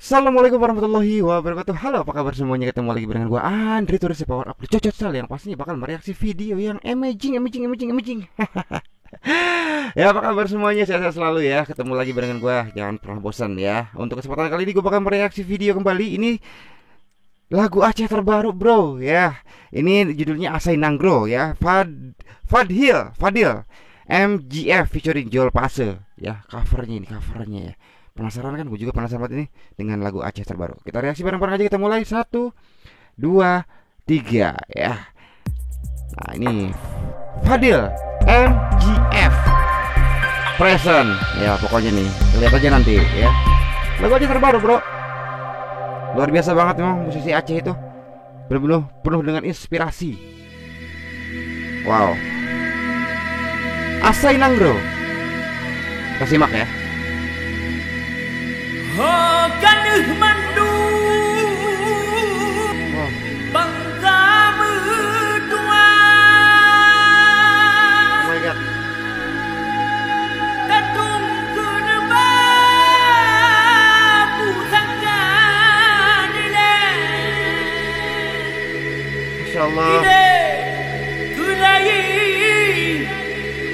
Assalamualaikum warahmatullahi wabarakatuh. Halo, apa kabar semuanya? Ketemu lagi dengan gua Andri Turis Power Up Cocot Sal yang pastinya bakal mereaksi video yang amazing. Ya, apa kabar semuanya? Sehat selalu ya. Ketemu lagi dengan gua. Jangan pernah bosan ya. Untuk kesempatan kali ini gua bakal mereaksi video kembali. Ini lagu Aceh terbaru, bro. Ya. Ini judulnya Asai Nanggro ya. Fadil MGF featuring Joel Pase. Ya, covernya ya. Penasaran kan? Gue juga penasaran banget ini dengan lagu Aceh terbaru. Kita reaksi bareng-bareng aja. Kita mulai. Satu, dua, tiga ya. Nah, ini Fadil MGF Present. Ya, pokoknya nih, lihat aja nanti ya. Lagu Aceh terbaru, bro. Luar biasa banget memang musisi Aceh itu. Benar-benar penuh dengan inspirasi. Wow. Asai Nanggro. Kita simak ya. Kanuh mandu bangsa berdua. Oh my god. Tatung kenebah pusaka nilai. Masya Allah. Ide kulai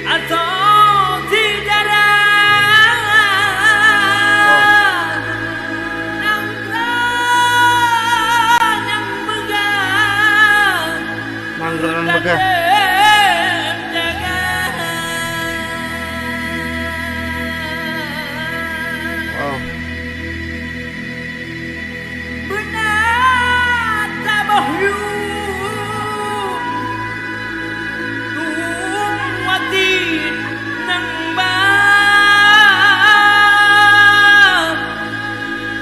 atau tidak. Manggeran megah. Wow. Benar tabah yu mati nang ba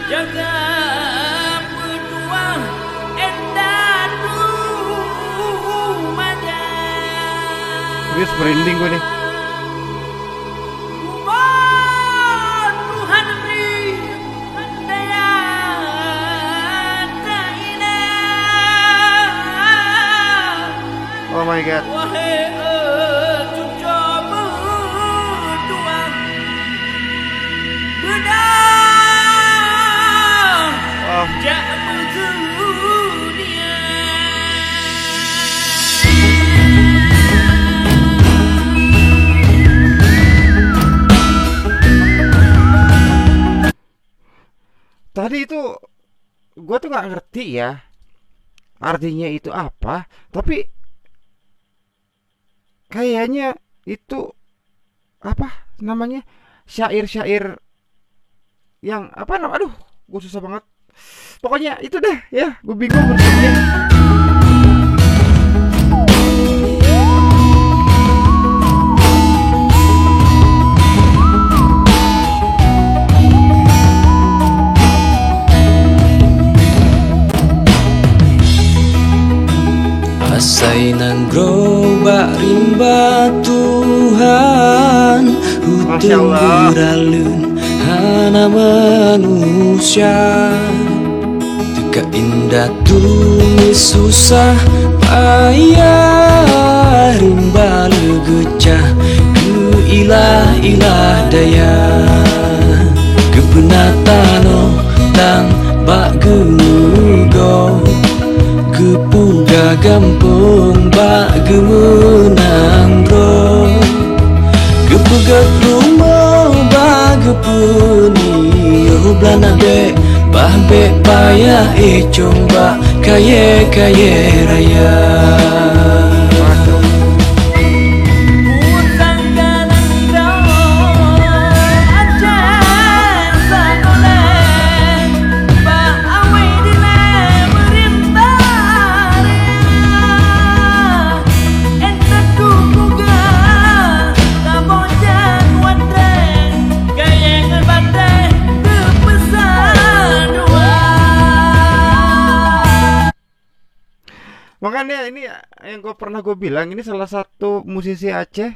jaga berdua endah rumahnya. Serius merinding gue nih. Tuhan beri daya tak indah. Oh my god. Wahai cucu berdua benar Oh. jak berdunia. Tadi itu gue tuh nggak ngerti ya artinya itu apa, tapi kayaknya itu apa namanya, syair-syair yang apa nama, aduh gue susah banget. Pokoknya itu deh ya, gue bingung berikutnya. Asai Nanggro bak rimba Tuhan Masya Hutung Allah. guralun hana manusia Teka indah tumis susah payah Rimba legecah ke ilah daya Kebenatano tang bak gemugo Kepuga gampung bak gemenang bro Kepugat rumah bak gepuni Belana bek bah bek payah coba kaya raya Makanya ini yang pernah gue bilang, ini salah satu musisi Aceh.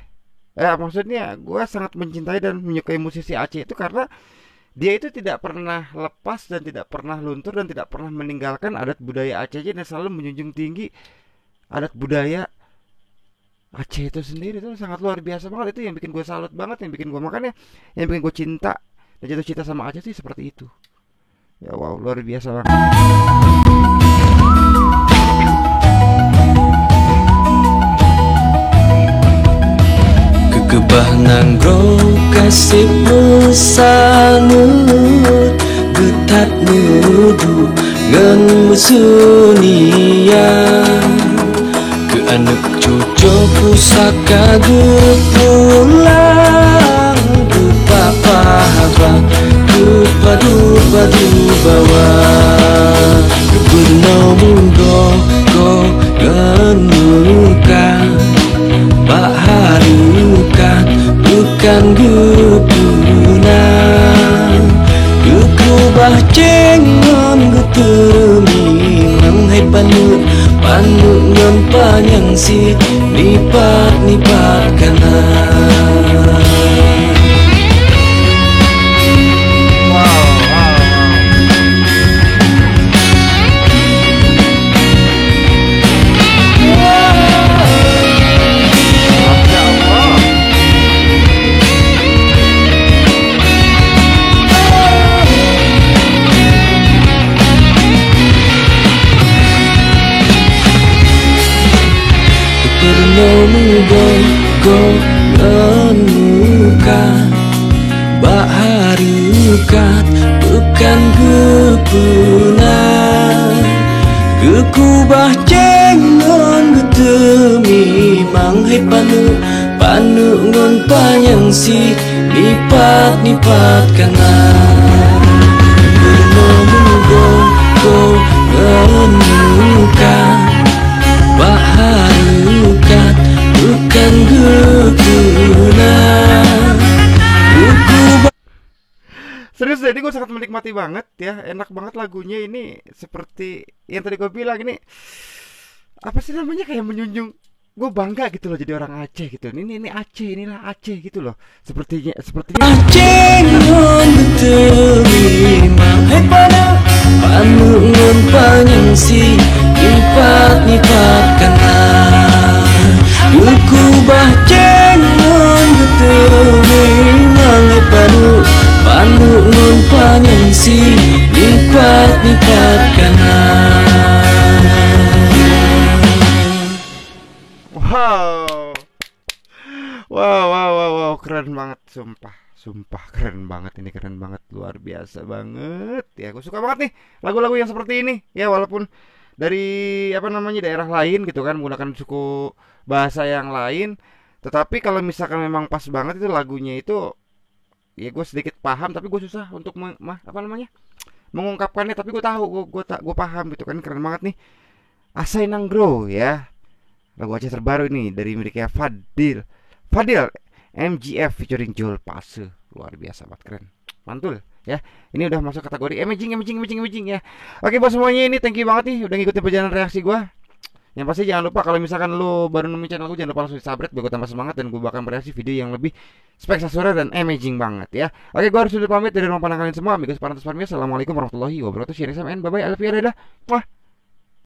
Maksudnya gue sangat mencintai dan menyukai musisi Aceh itu karena dia itu tidak pernah lepas dan tidak pernah luntur dan tidak pernah meninggalkan adat budaya Aceh dan selalu menjunjung tinggi adat budaya Aceh itu sendiri. Itu sangat luar biasa banget. Itu yang bikin gue salut banget, yang bikin gue, makanya yang bikin gue cinta dan jatuh cinta sama Aceh sih seperti itu. Ya wow, luar biasa banget. Kegebah nanggro kasihmu sanut getat nudu ngen musunia ke anak cucu pusaka gepulang gepapa haba gepadu padu bawa gebenau mundo go genuka bak harukat bukan gepuna gekubah cengon getemi menghai panuk panuk ngon panjang si nipat kanan. Go menuka bak harukat bukan gepuna gekubah cengon getemi manghai panu ngon panjang si nipat kanan go menuka bak harukat bukan guna. Serius deh, ini gue sangat menikmati banget ya, enak banget lagunya ini. Seperti yang tadi gue bilang, ini apa sih namanya, kayak menjunjung. Gue bangga gitu loh jadi orang Aceh gitu. Ini Aceh, inilah Aceh gitu loh. Sepertinya Aceh ngon terima hai pada panungan panjang si nipat kanan gekubah cengon terima hai panungan panjang si nipat kanan. Wow, keren banget, sumpah keren banget, ini keren banget, luar biasa banget ya. Gue suka banget nih lagu-lagu yang seperti ini ya, walaupun dari apa namanya daerah lain gitu kan, menggunakan suku bahasa yang lain, tetapi kalau misalkan memang pas banget itu lagunya itu, ya gue sedikit paham tapi gue susah untuk apa namanya mengungkapkannya, tapi gue tahu, gue paham gitu kan. Keren banget nih, Asai Nanggro ya, lagu Aceh terbaru ini dari miliknya Fadil MGF featuring Joel Pase. Luar biasa banget, keren, mantul ya. Ini udah masuk kategori amazing ya. Oke buat semuanya, ini thank you banget nih udah ngikutin perjalanan reaksi gue. Yang pasti jangan lupa kalau misalkan lo baru nemuin channel gue, jangan lupa langsung subscribe biar gue tambah semangat dan gue bakal bereaksi video yang lebih spektakuler dan amazing banget ya. Oke, gue harus dulu pamit dari ruang pandang kalian semua. Amigos Parantos Parmios. Assalamualaikum warahmatullahi wabarakatuh. Share sama bye bye. Alfian, dadah. Wah.